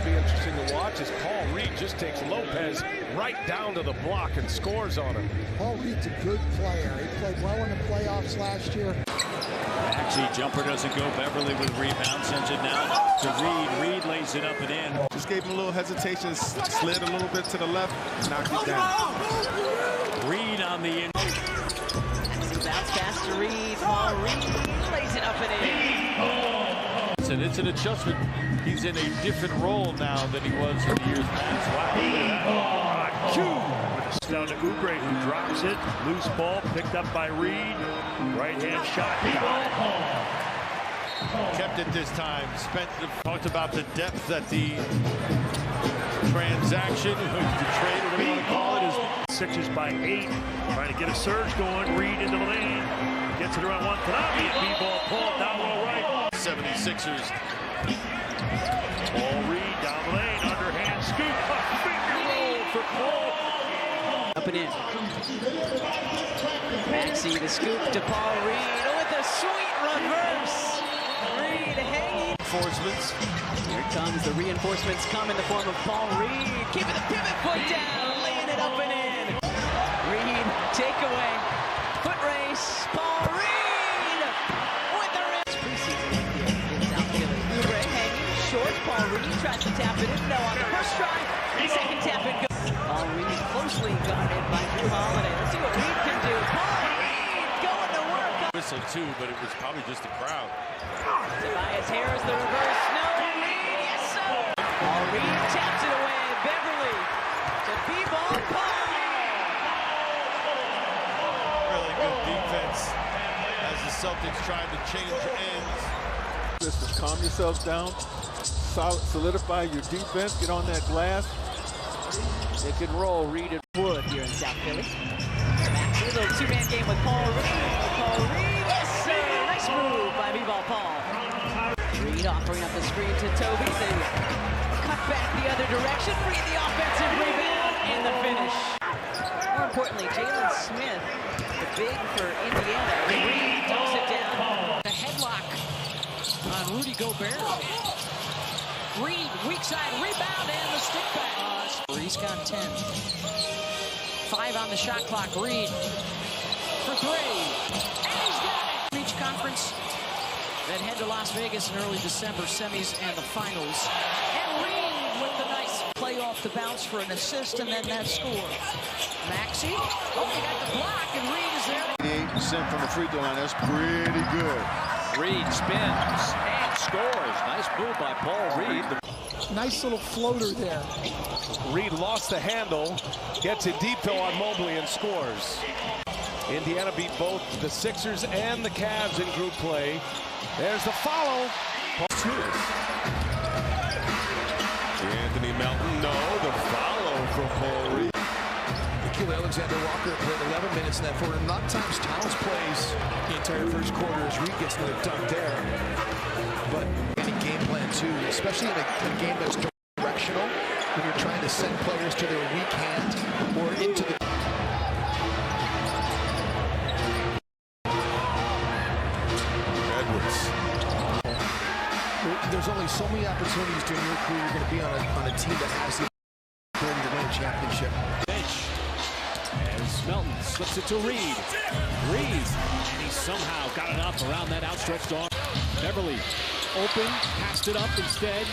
be interesting to watch as Paul Reed just takes Lopez right down to the block and scores on him. Paul Reed's a good player. He played well in the playoffs last year. Maxey, jumper doesn't go. Beverly with rebound, sends it now to Reed. Reed lays it up and in. Just gave him a little hesitation, slid a little bit to the left, knocked it down. Reed on the in. Maxey bounce pass to Reed. Paul Reed lays it up and in. It's an adjustment. He's in a different role now than he was in the years past. Wow, look at that. Down to Oubre, who drops it. Loose ball picked up by Reed. Right-hand shot. Kept it this time. Talked about the depth that the transaction, the trade, whatever you want to call it, is. Sixers by 8. Trying to get a surge going. Reed into the lane. Gets it around one. Konami. B-ball pulled down low right. 76ers. Paul Reed down the lane. Underhand scoop. A finger roll for Paul. Up and in. Maxey the scoop to Paul Reed with a sweet reverse. Reed hanging. Reinforcements. Here comes the reinforcements come in the form of Paul Reed. Keeping the pivot foot down, laying it up and in. Reed takeaway. Foot race. Paul Reed with the wrist. Preseason in South Philly. Oubre hanging short. Paul Reed tries to tap it in. No on the first try. Second tap it goes. Paul Reed closely guarded by Drew Holiday. Let's see what Reed can do. Paul Reed going to work. Whistle too, but it was probably just a crowd. Tobias Harris the reverse. No, Reed, yes sir. Paul Reed taps it away. Beverly to B-ball. Paul. Really good defense as the Celtics tried to change ends. Just calm yourselves down, solidify your defense, get on that glass. They can roll Reed and Wood here in South Philly. Maxey, a little two-man game with Paul Reed. Paul Reed, yes sir. Nice move by B-ball Paul. Reed offering up the screen to Toby. They cut back the other direction. Reed the offensive rebound and the finish. More importantly, Jalen Smith, the big for Indiana. Reed dumps it down. The headlock on Rudy Gobert. Reed, weak side rebound and the stick back. He's got 10. 5 on the shot clock. Reed for 3. And he's got it. Each conference that head to Las Vegas in early December, semis and the finals. And Reed with the nice play off the bounce for an assist and then that score. Maxey, oh, he got the block and Reed is there. 88% from the free throw line. That's pretty good. Reed spins and scores. Nice move by Paul Reed. Nice little floater there. Reed lost the handle, gets it deep though on Mobley and scores. Indiana beat both the Sixers and the Cavs in group play. There's the follow. Anthony Melton, no, the follow from Paul Reed. Alexander Walker played 11 minutes in that quarter. A lot of times Towns plays the entire first quarter as Reed gets another dunk there. But any game plan too, especially in a game that's directional, when you're trying to send players to their weak hand or into the... Edwards. There's only so many opportunities during your career you're going to be on a team that has the ability to win a championship. As Melton slips it to Reed. Reed, and he somehow got it up around that outstretched arm. Beverly open, passed it up instead.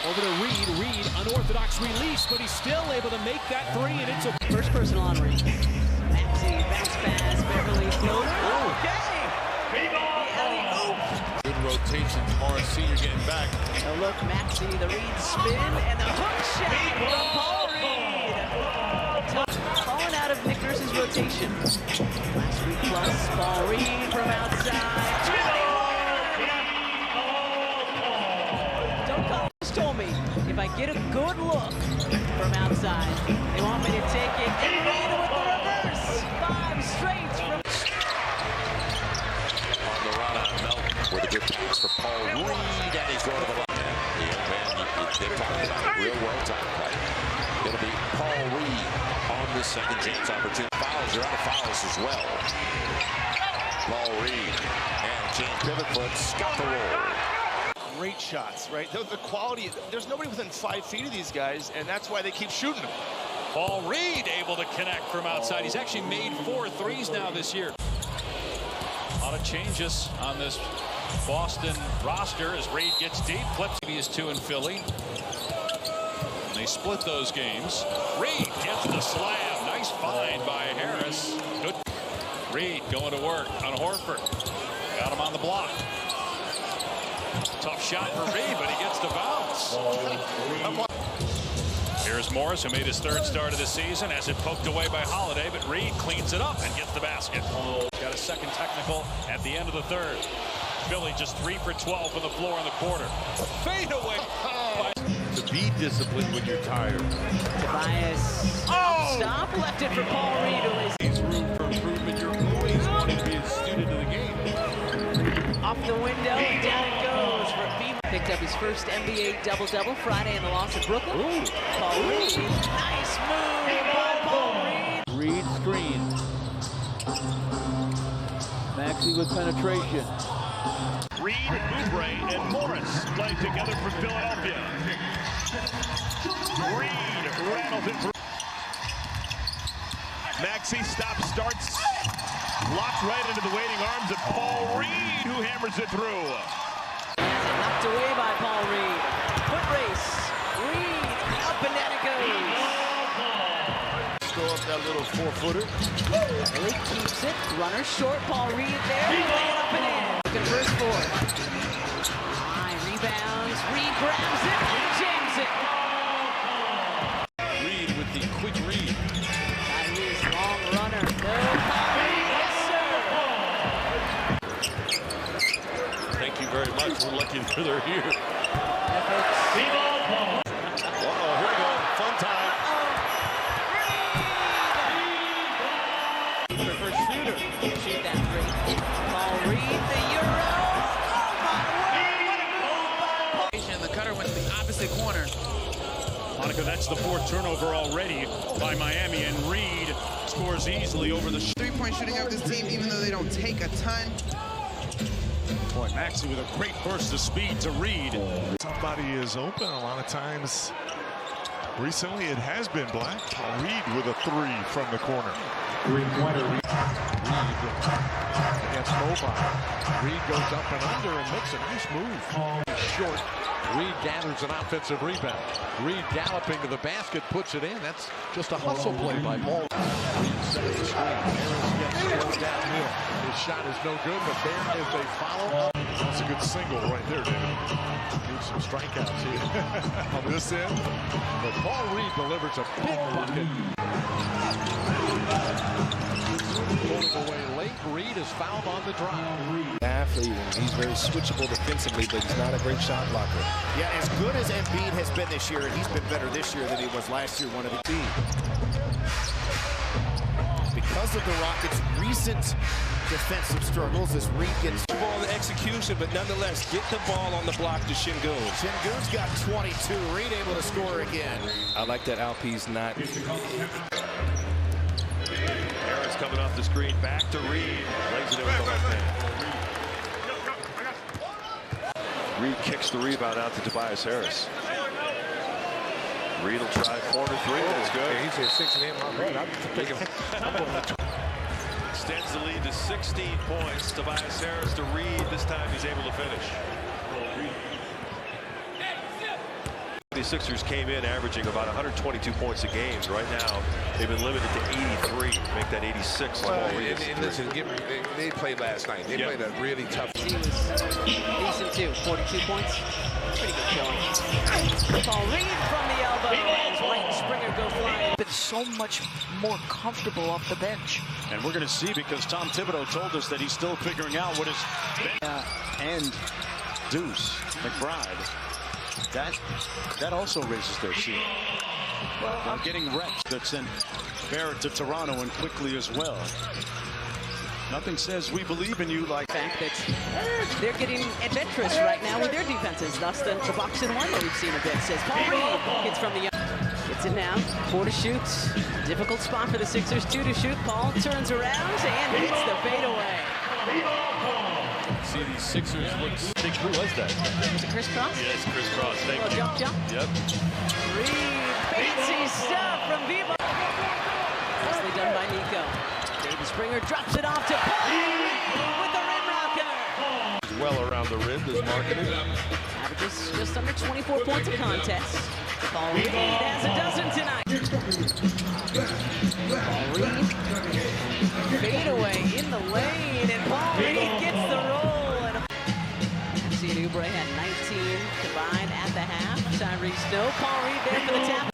Over to Reed. Reed, unorthodox release, but he's still able to make that 3, and it's a First personal on Reed. Maxey, bounce pass, Beverly floater. Okay! Good rotation. Morris Sr. getting back. Now look, Maxey, the Reed spin, and the hook shot from Paul Reed. Falling out of Nick Nurse's rotation. Last week plus, Paul Reed from outside. 21! Don't call us, told me. If I get a good look from outside, they want me to take it. And Reed with the reverse. 5 straight from... On the run on Melton with a good pass for Paul Reed, and he's going to the line. The young man, they're talking about a real well-timed play. It'll be Paul Reed on this second chance opportunity. Fouls are out of fouls as well. Paul Reed and change pivot foot, got the roll. great shots, right? The quality, there's nobody within 5 feet of these guys, and that's why they keep shooting them. Paul Reed able to connect from outside. He's actually made 4 threes now this year. A lot of changes on this Boston roster as Reed gets deep. Flips. He is 2 in Philly. They split those games. Reed gets the slam. Nice find by Harris. Good. Reed going to work on Horford. Got him on the block. Tough shot for Reed, but he gets the bounce. Here's Morris, who made his 3rd start of the season, has it poked away by Holiday, but Reed cleans it up and gets the basket. Got a second technical at the end of the 3rd. Philly just 3 for 12 from the floor in the quarter. Fade away. To be disciplined when you're tired. Tobias. Stop. Left it for Paul Reed. There's room for improvement. You're always wanting to be a student of the game. Off the window, and down it goes for Beamer. Picked up his first NBA double-double Friday in the loss at Brooklyn. Ooh. Paul Reed. Nice move by Paul Reed. Reed screen. Maxey with penetration. Reed, Oubre, and Morris play together for Philadelphia. Reed rattles it through. Maxey stops, starts, locked right into the waiting arms of Paul Reed, who hammers it through. Knocked away by Paul Reed. Foot race. Reed up and down it goes. Store up that little 4-footer. Philly keeps it. Runner short. Paul Reed there. Lay it up and in. Looking for his 4. High rebounds. Reed grabs it and jams it. Reed with the quick read. Kyrie's long runner. No, Paul Reed. Yes, sir. Thank you very much. We're lucky that they're here. Uh-oh, here we go. Fun time. For shooter. Shoot that 3. Paul Reed, the Euro. Oh, my word. What a move. And the cutter went to the opposite corner. Monica, that's the 4th turnover already by Miami, and Reed scores easily over the 3-point shooting of this team, even though they don't take a ton. Boy, Maxey with a great burst of speed to Reed. Somebody is open a lot of times. Recently, it has been Black. Reed with a 3 from the corner. Three-pointer. Reed against Mobile. Reed goes up and under and makes a nice move. Short. Reed gathers an offensive rebound. Reed galloping to the basket, puts it in. That's just a hustle play by Paul. Reed sets the screen. Harris gets slowed downhill. His shot is no good, but there as they follow up. That's a good single right there, David. Need some strikeouts here on this end. But Paul Reed delivers a big bucket. Pulling away late. Reed is fouled on the drive. Athlete, and he's very switchable defensively, but he's not a great shot blocker. Yeah, as good as Embiid has been this year, and he's been better this year than he was last year, one of the team. Because of the Rockets' recent defensive struggles, as Reed gets the ball in execution, but nonetheless, get the ball on the block to Şengün. Şengün's got 22. Reed able to score again. I like that Alpe's not. Harris coming off the screen, back to Reed. Lays it in with the left hand. Reed kicks the rebound out to Tobias Harris. Reed will try corner 3. That's good. Yeah, he's at 6 and 8. My bad. I'm taking Extends the lead to 16 points. Tobias Harris to Reed. This time he's able to finish. The Sixers came in averaging about 122 points a game. Right now, they've been limited to 83. Make that 86. Well, and listen, they played last night. They played a really tough. He was decent too. 42 points. Pretty good showing. Paul Reed from the elbow. As White and Springer go flying. Been so much more comfortable off the bench. And we're going to see, because Tom Thibodeau told us that he's still figuring out what his and Deuce McBride. That also raises their ceiling. Well, getting reps that sent Barrett to Toronto and quickly as well. Nothing says we believe in you like the fact that they're getting adventurous right now with their defenses. Thus the box and one that we've seen a bit. Says Paul Reed gets from the gets it now. 4 to shoot. Difficult spot for the Sixers. 2 to shoot. Paul turns around and hits the fadeaway. See these Sixers look sick. Who was that? Was it Chris Cross? Yes, Chris Cross. Thank you. Jump. Yep. Reed, fancy stuff from Viva. Nicely done by Nico. David Springer drops it off to Paul with the rim rocker. Well around the rim, is marketed. Averages just under 24 points a contest. Paul Reed has a dozen tonight. Paul Reed, fade away in the lane, and Paul Reed gets the roll. And FC Oubre had 19 combined at the half. Tyrese Snow, Paul Reed there for the tap.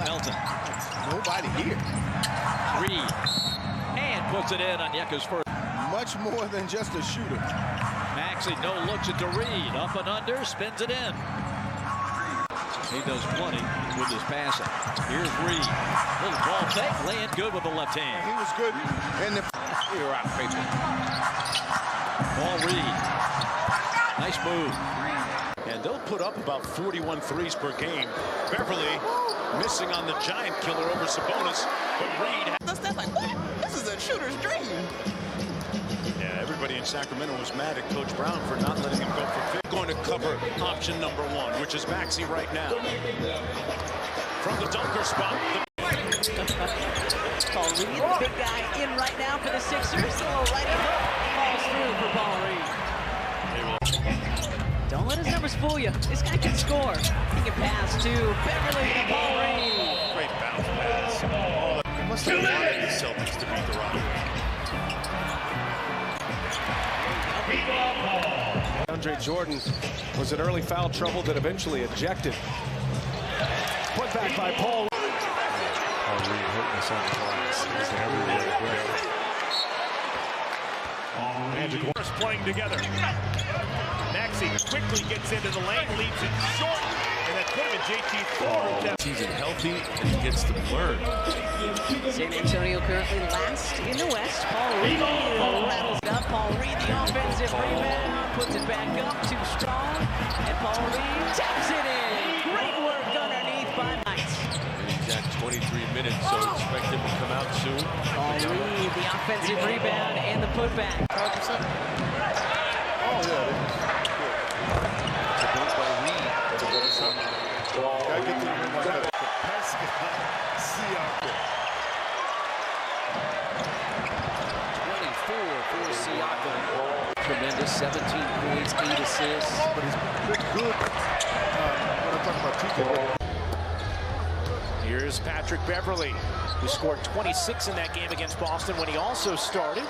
Melton. Nobody here. Reed. And puts it in on Yeka's first. Much more than just a shooter. Maxey, no looks at Reed. Up and under, spins it in. He does plenty with his passing. Here's Reed. Little ball fake, laying good with the left hand. He was good in the... You're out, paper. Paul Reed. Nice move. And they'll put up about 41 threes per game. Beverly missing on the giant killer over Sabonis, but Reed... That's like, what? This is a shooter's dream. Yeah, everybody in Sacramento was mad at Coach Brown for not letting him go for 50. Going to cover option number 1, which is Maxey right now. From the dunker spot. Paul Reed, the big guy in right now for the Sixers. A little right hook falls through for Paul Reed. Don't let his numbers fool you. This guy can score. He can pass to Beverly to Paul Reed. Great bounce pass. They must have wanted the Celtics to beat the Rockets. Andre Jordan was in early foul trouble that eventually ejected. Put back by Paul. Paul Reed hurting us on the glass. He's everywhere. Magic Warriors playing together. Maxey quickly gets into the lane, leaves it short, and that could have been JT's floor. He's healthy and he gets to learn. San Antonio currently last in the West. Paul Reed rattles it up. Paul Reed, the offensive rebound, puts it back up, too strong, and Paul Reed taps it in. Great work underneath by Knights. He's at 23 minutes, so expect him to come out soon. Paul Reed, the offensive rebound and the putback. Oh, yeah. Gotta get to the rim like that. Tremendous, 17 points, 8 assists. But he's been good when I'm talking about TJ. Here's Patrick Beverly, who scored 26 in that game against Boston when he also started.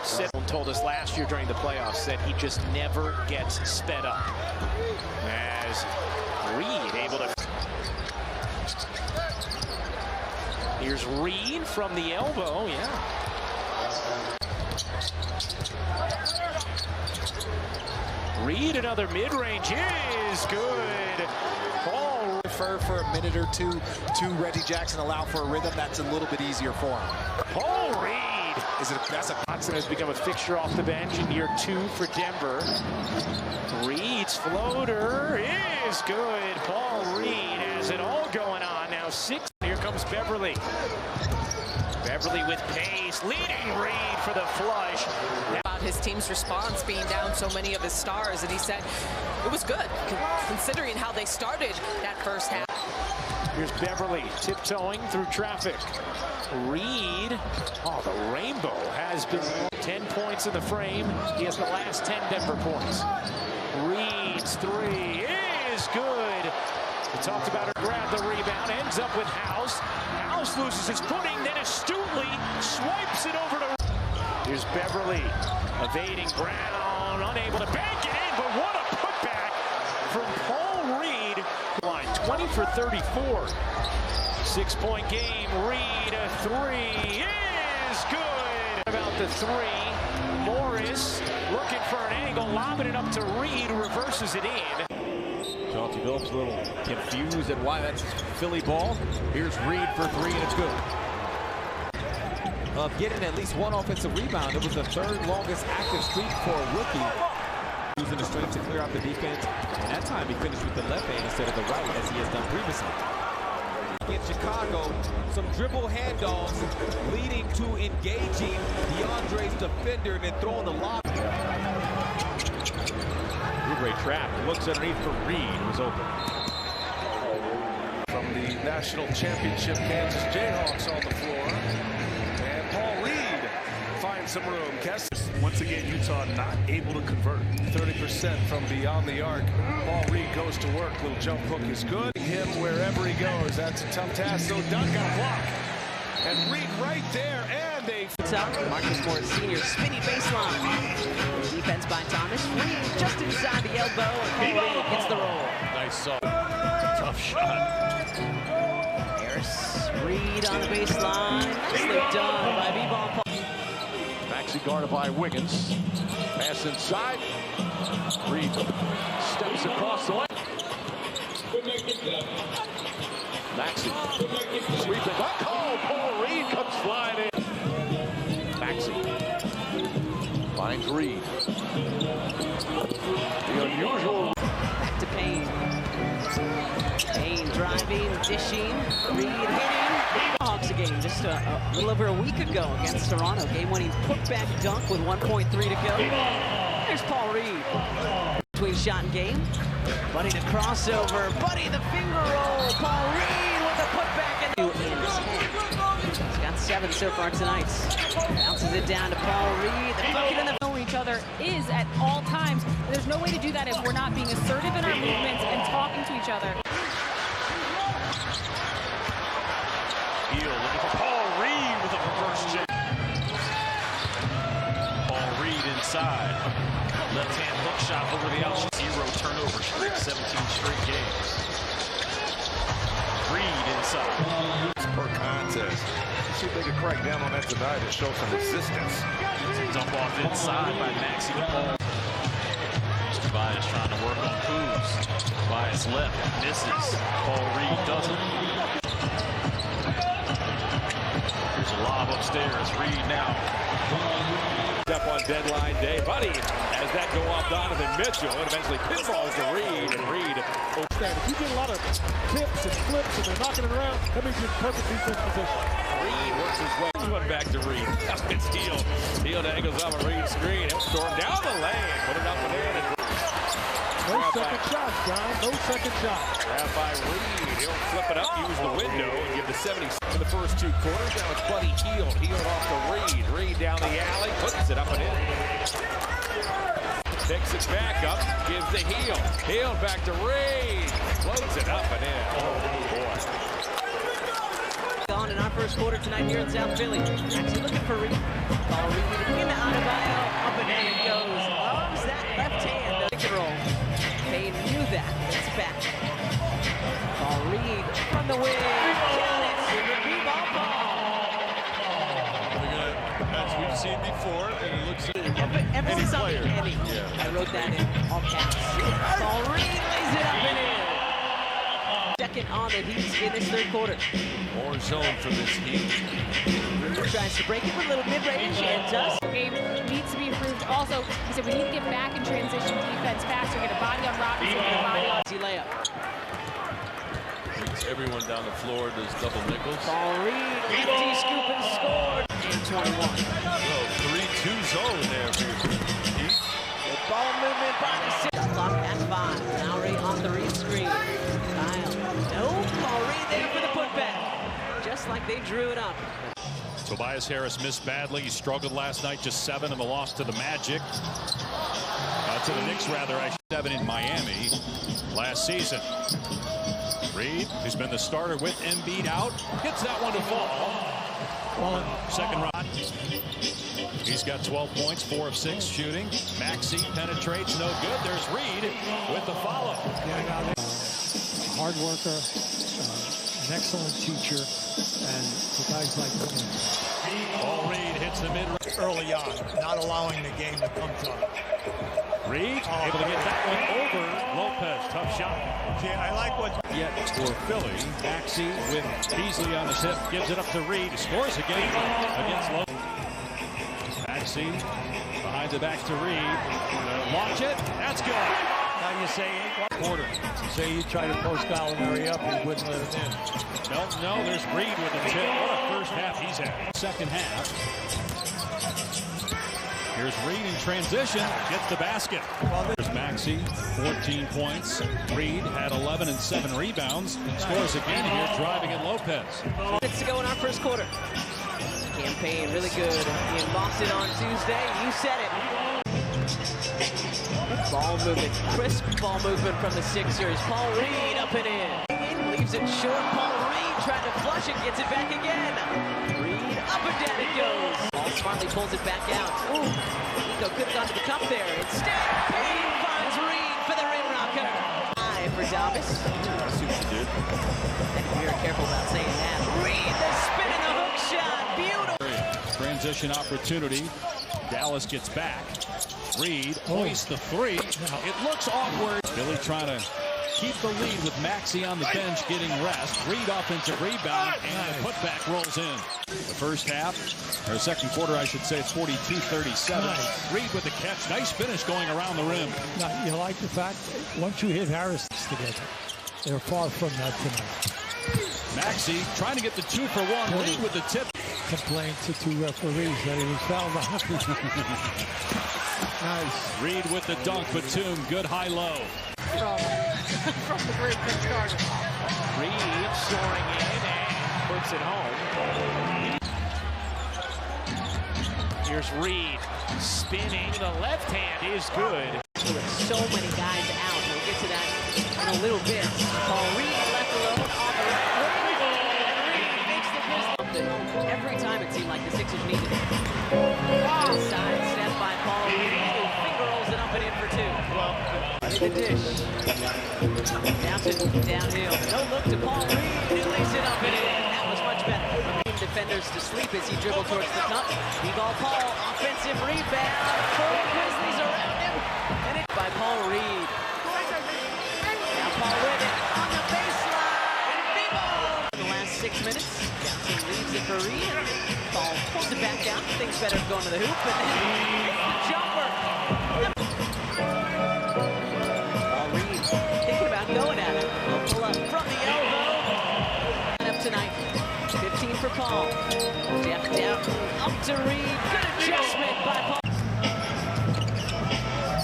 Told us last year during the playoffs that he just never gets sped up. As Reed able to... Here's Reed from the elbow, yeah. Reed, another mid-range is good. Paul Defer for a minute or two to Reggie Jackson, allow for a rhythm. That's a little bit easier for him. Paul Reed. Watson has become a fixture off the bench in year 2 for Denver. Reed's floater is good. Paul Reed has it all going on now. 6. Here comes Beverly. Beverly with pace, leading Reed for the flush. About his team's response being down so many of his stars, and he said it was good considering how they started that first half. Here's Beverly tiptoeing through traffic. Reed, oh, the rainbow has been 10 points in the frame. He has the last 10 Denver points. Reed's 3 is good. We talked about her grab the rebound, ends up with House. House loses his footing, then astutely swipes it over to... Here's Beverly, evading Brown, unable to bank it in, but what a putback from Paul Reed. Line 20 for 34. 6-point game, Reed, a 3 is good. About the 3, Morris looking for an angle, lobbing it up to Reed, reverses it in. Chauncey Billups a little confused at why that's Philly ball. Here's Reed for 3, and it's good. Getting at least one offensive rebound. It was the 3rd longest active streak for a rookie. Using the strength to clear out the defense. And that time he finished with the left hand instead of the right, as he has done previously. In Chicago, some dribble handoffs leading to engaging DeAndre's defender and then throwing the lob. great trap. Looks underneath for Reed, who's open. From the national championship Kansas Jayhawks on the floor. And Paul Reed finds some room. Once again, Utah not able to convert. 30% from beyond the arc. Paul Reed goes to work. Little jump hook is good. Him wherever he goes. That's a tough task. So Dunn got a block. And Reed right there. And they... Marcus Moore, senior, spinning baseline. Defense by Thomas. Reed just inside the elbow. And Paul Reed gets the roll. Nice soft. Tough shot. Harris, Reed on the baseline. Nicely done by B-ball Paul. Maxey guarded by Wiggins. Pass inside. Reed steps across the lane. Maxey sweeping. Oh, Paul Reed comes flying in. Maxey finds Reed. The unusual. Back to Payne. Payne driving, dishing. Reed hitting. Hawks again just a little over a week ago against Toronto. Game-winning put-back dunk with 1.3 to go. There's Paul Reed. Between shot and game. Buddy the crossover. Buddy the finger roll. Paul Reed with the putback in his hand. He's got 7 so far tonight. Bounces it down to Paul Reed. The bucket in the know each other is at all times. There's no way to do that if we're not being assertive in our movements and talking to each other. Looking for Paul Reed with a reverse check. Paul Reed inside. Left-hand hook shot over the outside. 0 turnover streak, 17 straight games. Reed inside. Per contest. See if they can crack down on that tonight and show some resistance. Dump off inside by Maxey to Paul. Tobias trying to work on Hoops. Tobias left, misses. Paul Reed doesn't. There's a lob upstairs. Reed now. Up on deadline day. Buddy has that go off Donovan Mitchell and eventually pinballs to Reed. And Reed. If you get a lot of tips and flips and they're knocking it around, that means you're in perfect defense position. Reed works his way. One back to Reed. It's Hield. Hield angles off a Reed screen. He'll storm down the lane. Put it up and in. And no second shot, John. No second shot. Grab by Reed. He'll flip it up, use the window, and give the 70 for the first 2 quarters. Now it's Buddy Hield. Hield off to Reed. Reed down the alley. Puts it up and in. Picks it back up. Gives the Hield. Hield back to Reed. Floats it up and in. Oh, boy. On in our first quarter tonight here in South Philly. Actually looking for Reed. Ball Reed in the Adebayo. Up and in it goes. Loves that left hand. Pick and roll. Payne knew that. It's back. Ball Reed from the wing. Got it. B-ball Paul. As we've seen before, and it looks Emphasis on the Eddie. Yeah. I wrote that in all caps. Ball Reed lays it up and in. Second on the Heat in this 3rd quarter. More zone for this Heat. Tries to break it with a little mid-range and does. Game needs to be improved. Also, he said we need to get back in transition defense faster. Get a body on Robinson, get a body on layup. Everyone down the floor does double nickels. Paul Reed, empty scoop and scored. And 21. Well, 3-2 zone there for Heat. The ball movement by the 6. Clock at 5. Now Reed on the Reed screen. Kyle. No, Paul Reed there for the putback. Just like they drew it up. Tobias Harris missed badly. He struggled last night, just 7 in the loss to the Magic. To the Knicks, rather, 7 in Miami last season. Reed, who's been the starter with Embiid out, gets that one to fall. Second run. He's got 12 points, 4 of 6 shooting. Maxey penetrates, no good. There's Reed with the follow. Hard worker, an excellent teacher, and for guys like him. Paul Reed hits the mid early on, not allowing the game to come to him. Reed able to get that one over Lopez. Tough shot. Yeah, I like what. Yet for Philly, Maxey with Beasley on his hip gives it up to Reed. Scores again against Lopez. Maxey behind the back to Reed. Launch it. That's good. Now you say quarter. Say you try to post Gallinari up, he wouldn't let it in. No, there's Reed with the tip. What a first half he's had. Second half. Here's Reed in transition, gets the basket. There's Maxey, 14 points. Reed had 11 and 7 rebounds. Scores again here, driving at Lopez. Minutes to go in our first quarter. Campaign really good in Boston on Tuesday. You said it. Ball movement, crisp ball movement from the Sixers. Paul Reed up and in. Leaves it short. Paul Reed trying to flush it, gets it back again. Reed up and down it goes. Ball smartly pulls it back out. Ooh, Nico could have gone to the cup there. Instead, Payne finds Reed for the rim rocker. High for Davis. I see what you did. And we are careful about saying that. Reed, the spin and the hook shot. Beautiful. Transition opportunity. Dallas gets back. Reed hoists the three. It looks awkward. Billy trying to keep the lead with Maxey on the bench getting rest. Reed offensive rebound and the putback rolls in. The first half, or second quarter I should say, it's 42-37. Nice. Reed with the catch. Nice finish going around the rim. Now, you like the fact once you hit Harris together, they're far from that tonight. Maxey trying to get the 2-for-1. Reed with the tip. Complained to two referees that he was fouled on. Nice. Reed with the dunk, Batum, good high-low. From the group that started. Reed soaring in and puts it home. Here's Reed spinning. The left hand is good. With so many guys out, we'll get to that in a little bit. Paul Reed left alone off the right. Reed makes the business. Every time it seemed like the Sixers needed it. Side step by Paul Reed, who finger rolls it up and in for two. The dish. Downton downhill. No look to Paul Reed, who lays it up and in. That was much better. Defenders to sleep as he dribbled towards the cup. D-ball Paul, offensive rebound. Four Grizzlies around him. And it by Paul Reed. Now Paul with it on the baseline. D-ball. In the last 6 minutes, Downton leaves it for Reed. Paul pulls it back out. Thinks better of going to the hoop. And then the jumper. Paul Reed thinking about going at it. Pull up from the elbow. Up tonight. 15 for Paul. Jeff down. Up to Reed. Good adjustment by Paul.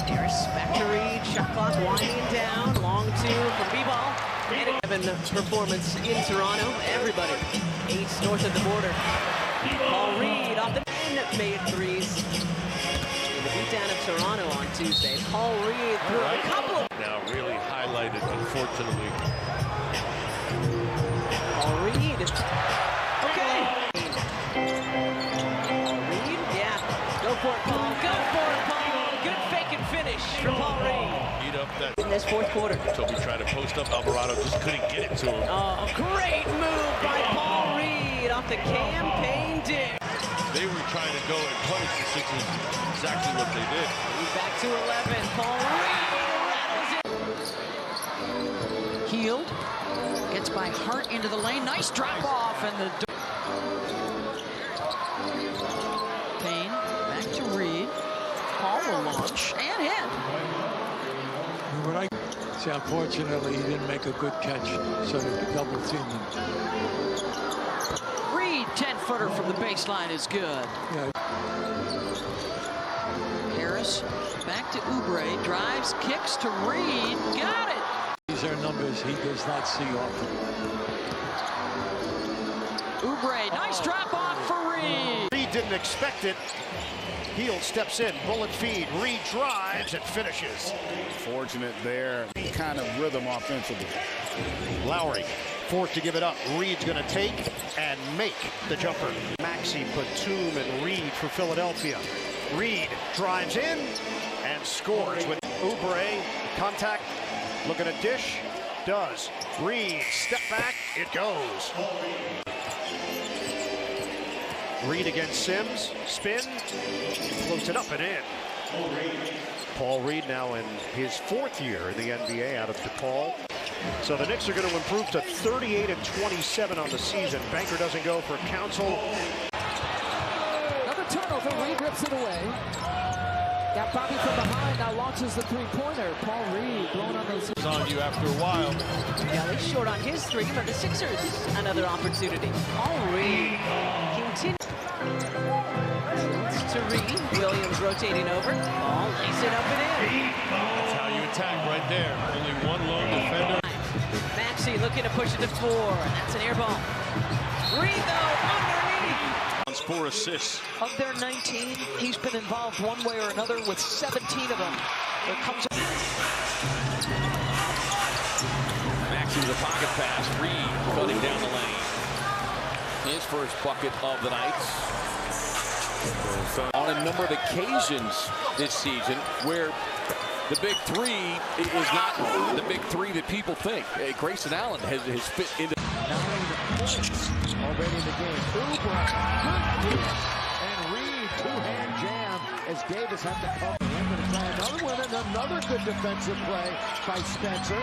Harris back to Reed. Shot clock winding down. Long two from B-ball. And a performance in Toronto. Everybody 8 north of the border. Paul Reed off the made threes. In the beatdown of Toronto on Tuesday. Paul Reed threw a couple of. Now really highlighted, unfortunately. Paul Reed. Okay. Reed, yeah. Go for it, Paul. Go for it, Paul. Good fake and finish from Paul Reed. Eat up that. In this fourth quarter. Toby tried to post up Alvarado, just couldn't get it to him. Oh, great move by Paul Reed off the campaign dish. They were trying to go and punish the Sixers. Exactly what they did. Back to 11. Paul Reed rattles it. Healed. Gets by Hart into the lane. Nice drop off and the Payne back to Reed. Paul will launch and hit. What I see, unfortunately, he didn't make a good catch, so they could double team him. Reed, 10-footer from the baseline is good. Yeah. Harris back to Oubre. Drives, kicks to Reed. Got it. These are numbers he does not see often. Oubre, nice drop off for Reed. Reed didn't expect it. Hield steps in, bullet feed. Reed drives and finishes. Fortunate there. Kind of rhythm offensively. Lowry forced to give it up. Reed's going to take and make the jumper. Maxey, Batum, and Reed for Philadelphia. Reed drives in and scores with Oubre. Contact. Looking at dish. Does. Reed, step back. It goes. Reed against Sims. Spin. Floats it up and in. Paul Reed now in his 4th year in the NBA out of DePaul. So the Knicks are going to improve to 38-27 on the season. Banker doesn't go for Council. Another turnover. Reed rips it away. Got Bobby from behind. Now launches the three-pointer. Paul Reed blowing on those. It's on you after a while. Kelly short on his three, but the Sixers another opportunity. Paul Reed continues. To Reed. Williams rotating over. Ball lays it up and in. That's how you attack right there. Only one lone defender. Maxey looking to push it to 4. That's an air ball. Reed, though, underneath. 4 assists. Of their 19, he's been involved one way or another with 17 of them. There comes Maxey with a pocket pass. Reed cutting down the lane. His first bucket of the night. On a number of occasions this season where the big three is not the big three that people think. Grayson Allen has fit into 9 points already in the game. Oubre, and Reed, two-hand jam as Davis had to come in. Going to try another one, and another good defensive play by Spencer.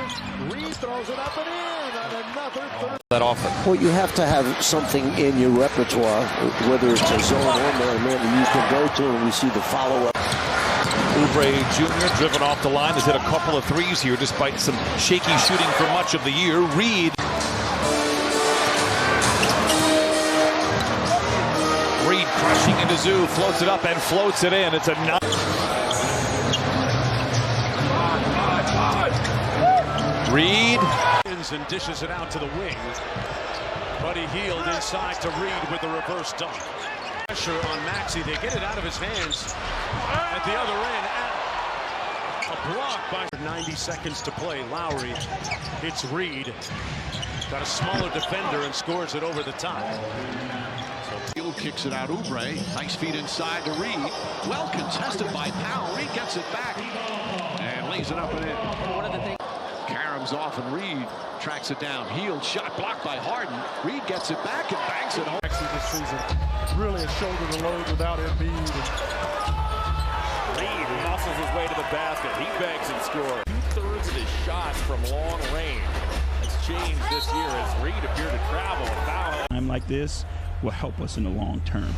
Reed throws it up and in on another third. that often. Well, you have to have something in your repertoire, whether it's a zone or man you can go to, and we see the follow-up. Oubre Jr. driven off the line has hit a couple of threes here despite some shaky shooting for much of the year. Reed crushing into Zoo, floats it up and floats it in. It's a Reed and dishes it out to the wing. Buddy Hield inside to Reed with the reverse dunk. Pressure on Maxey. They get it out of his hands at the other end. A block by 90 seconds to play. Lowry hits Reed. Got a smaller defender and scores it over the top. Hield kicks it out. Oubre, nice feed inside to Reed. Well contested by Powell. Reed gets it back and lays it up and in. One of the things. Karam's off and Reed tracks it down. Hield shot blocked by Harden. Reed gets it back and banks it home. This season, really a shoulder to load without Embiid. Reed muscles his way to the basket. He banks and scores. 2/3 of his shots from long range. It's changed this year as Reed appeared to travel and foul. Time like this will help us in the long term.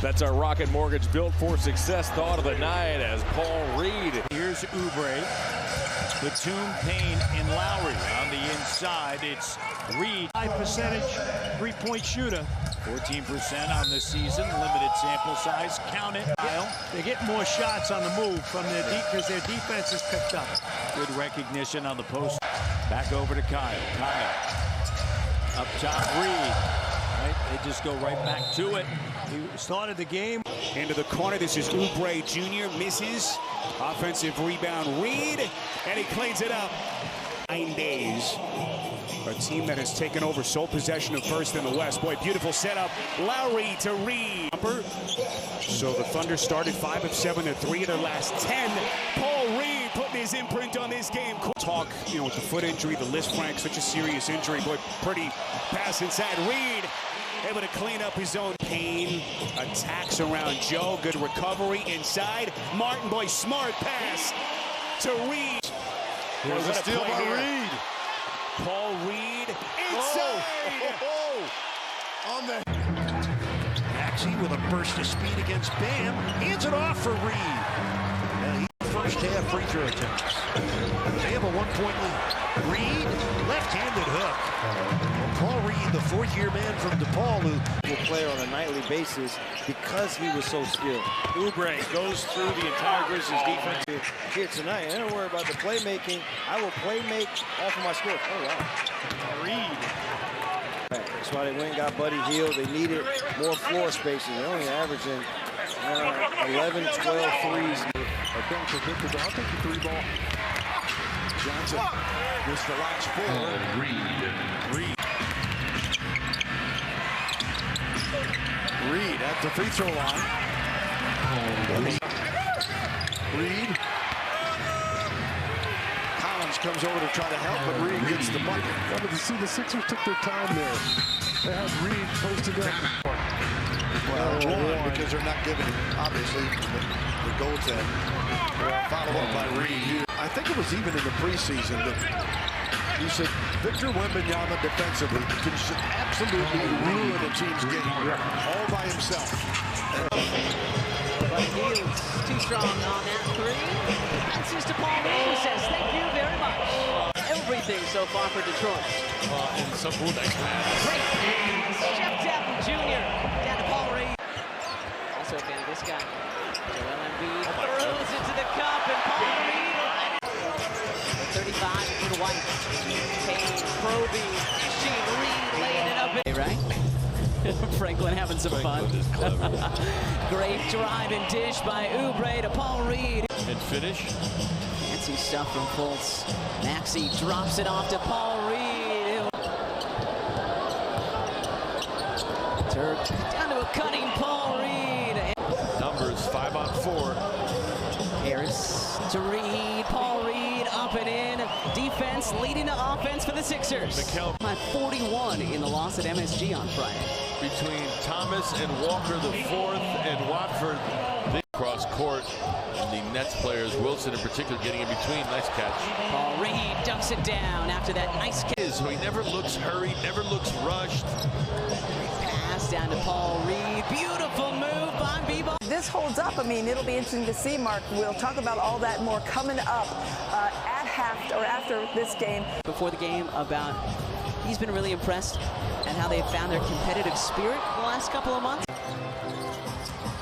That's our Rocket Mortgage Built for Success thought of the night as Paul Reed. Here's Oubre. Batum, Payne, and Lowry on the inside. It's Reed. High percentage three-point shooter. 14% on the season. Limited sample size. Count it. They're getting more shots on the move from their because their defense is picked up. Good recognition on the post. Back over to Kyle. Kyle. Up top, Reed. Right, they just go right back to it. He started the game. Into the corner. This is Oubre Jr. Misses. Offensive rebound. Reed. And he cleans it up. 9 days. A team that has taken over sole possession of first in the West. Boy, beautiful setup. Lowry to Reed. So the Thunder started 5 of 7 to 3 of their last 10. Paul Reed putting his imprint on this game. Talk, with the foot injury, the Liz Frank, such a serious injury. Boy, pretty pass inside. Reed able to clean up his own. Payne attacks around Joe. Good recovery inside. Martin, boy, smart pass to Reed. Here's a steal by Reed. Paul Reed inside. On the Maxey with a burst of speed against Bam. Hands it off for Reed. First half free throw attempts. They have a 1-point lead. Reed, left-handed hook. Paul Reed, the fourth-year man from DePaul, who will play on a nightly basis because he was so skilled. Oubre goes through the entire Grizzlies defense. Here tonight, I don't worry about the playmaking. I will play make off of my score. Oh, wow. Reed. That's why they went and got Buddy Hield. They needed more floor spacing. They're only averaging 11, 12 threes. I'll take the 3-ball. Johnson gets the last 4. Reed at the free throw line. Reed. Collins comes over to try to help, but Reed gets the bucket. Yeah, but you see, the Sixers took their time there. They had Reed posted up. Well, because they're not giving, obviously, the goaltend. Follow up by Reed. I think it was even in the preseason that he said Victor Wembanyama defensively can absolutely ruin a team's game all by himself. But Hield's too strong on that 3. Passes to Paul Reed, who says thank you very much. Everything so far for Detroit. And some nice pass. Great pass. Jeff Devlin Jr. down to Paul Reed. took into this guy. Joel Embiid throws it to the cup, and Paul Reed. 35 for the White. Payne, probing, dishing, Reed laying it up. Right? Franklin having some fun. Great drive and dish by Oubre to Paul Reed. And finish. Fancy stuff from Fultz. Maxey drops it off to Paul Reed. Turk down to a cutting Paul Reed. Numbers 5 on 4. Harris to Reed. Paul Reed up and in. Defense leading to offense for the Sixers. By 41 in the loss at MSG on Friday. Between Thomas and Walker, the fourth, and Watford. Cross court, and the Nets players, Wilson in particular, getting in between. Nice catch. Paul Reed dunks it down after that nice catch. So he never looks hurried, never looks rushed. Pass down to Paul Reed. Beautiful move by B-Ball. This holds up. I mean, it'll be interesting to see, Mark. We'll talk about all that more coming up at half or after this game. Before the game, about he's been really impressed at how they've found their competitive spirit the last couple of months.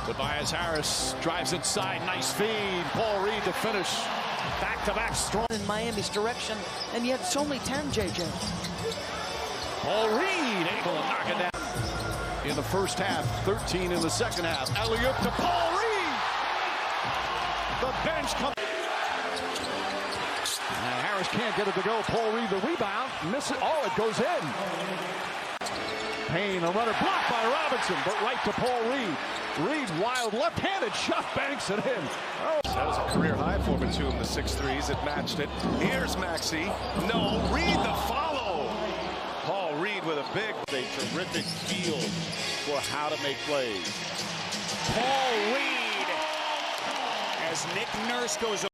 Tobias Harris drives inside, nice feed. Paul Reed to finish. Back-to-back strong in Miami's direction, and yet it's only 10, JJ. Paul Reed able to knock it down. In the first half, 13 in the second half. Alley-oop to Paul Reed. The bench comes. Harris can't get it to go. Paul Reed the rebound. Miss it. Oh, it goes in. Payne, a runner blocked by Robinson, but right to Paul Reed. Reed, wild left-handed shot, banks it in. Oh. That was a career high for Batum, the 6 threes. It matched it. Here's Maxey. No, Reed the follow. Paul Reed with a big. A terrific feel for how to make plays. Paul Reed, as Nick Nurse goes